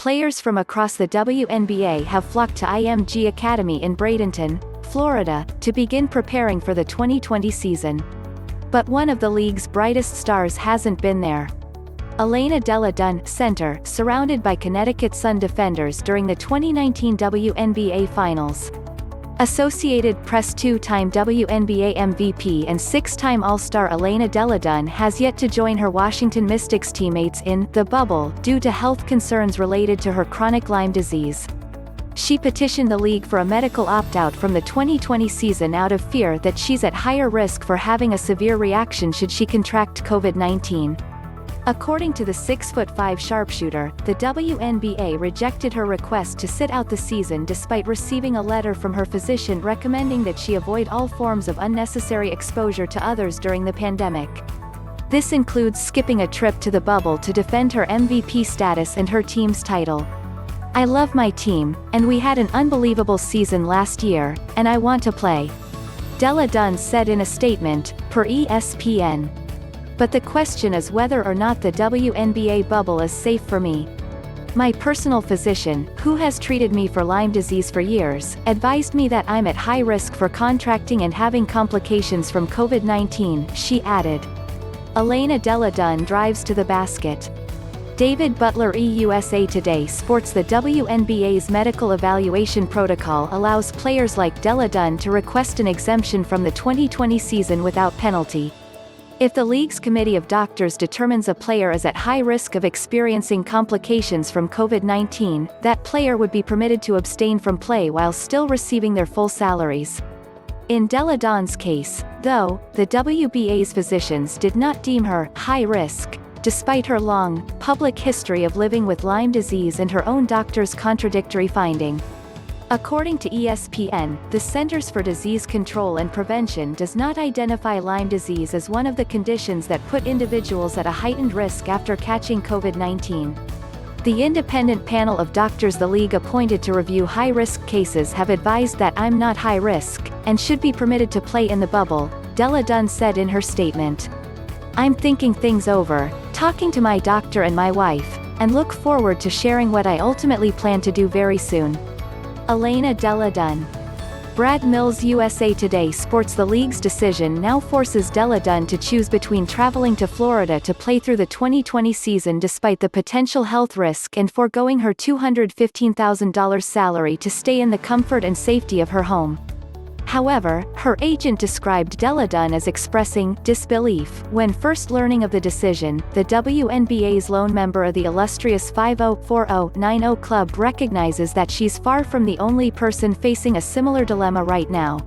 players from across the WNBA have flocked to IMG Academy in Bradenton, Florida, to begin preparing for the 2020 season. But one of the league's brightest stars hasn't been there. Elena Delle Donne, center, surrounded by Connecticut Sun defenders during the 2019 WNBA Finals. Associated PressTwo-time WNBA MVP and six-time All-Star Elena Delle Donne has yet to join her Washington Mystics teammates in the bubble due to health concerns related to her chronic Lyme disease. She petitioned the league for a medical opt-out from the 2020 season out of fear that she's at higher risk for having a severe reaction should she contract COVID-19. According to the 6'5" sharpshooter, the WNBA rejected her request to sit out the season despite receiving a letter from her physician recommending that she avoid all forms of unnecessary exposure to others during the pandemic. This includes skipping a trip to the bubble to defend her MVP status and her team's title. "I love my team, and we had an unbelievable season last year, and I want to play," Delle Donne said in a statement, per ESPN. "But the question is whether or not the WNBA bubble is safe for me. My personal physician, who has treated me for Lyme disease for years, advised me that I'm at high risk for contracting and having complications from COVID-19, she added. Elena Delle Donne drives to the basket. David Butler. USA Today Sports The WNBA's medical evaluation protocol allows players like Delle Donne to request an exemption from the 2020 season without penalty. If the league's committee of doctors determines a player is at high risk of experiencing complications from COVID-19, that player would be permitted to abstain from play while still receiving their full salaries. In Delle Donne's case, though, the WBA's physicians did not deem her high risk, despite her long, public history of living with Lyme disease and her own doctor's contradictory finding. According to ESPN, the Centers for Disease Control and Prevention does not identify Lyme disease as one of the conditions that put individuals at a heightened risk after catching COVID-19. The independent panel of doctors the league appointed to review high-risk cases have advised that I'm not high risk, and should be permitted to play in the bubble, Delle Donne said in her statement. "I'm thinking things over, talking to my doctor and my wife, and look forward to sharing what I ultimately plan to do very soon." Elena Delle Donne. Mills-USA Today Sports The league's decision now forces Delle Donne to choose between traveling to Florida to play through the 2020 season despite the potential health risk and foregoing her $215,000 salary to stay in the comfort and safety of her home. However, her agent described Delle Donne as expressing disbelief when first learning of the decision. The WNBA's lone member of the illustrious 50-40-90 club recognizes that she's far from the only person facing a similar dilemma right now.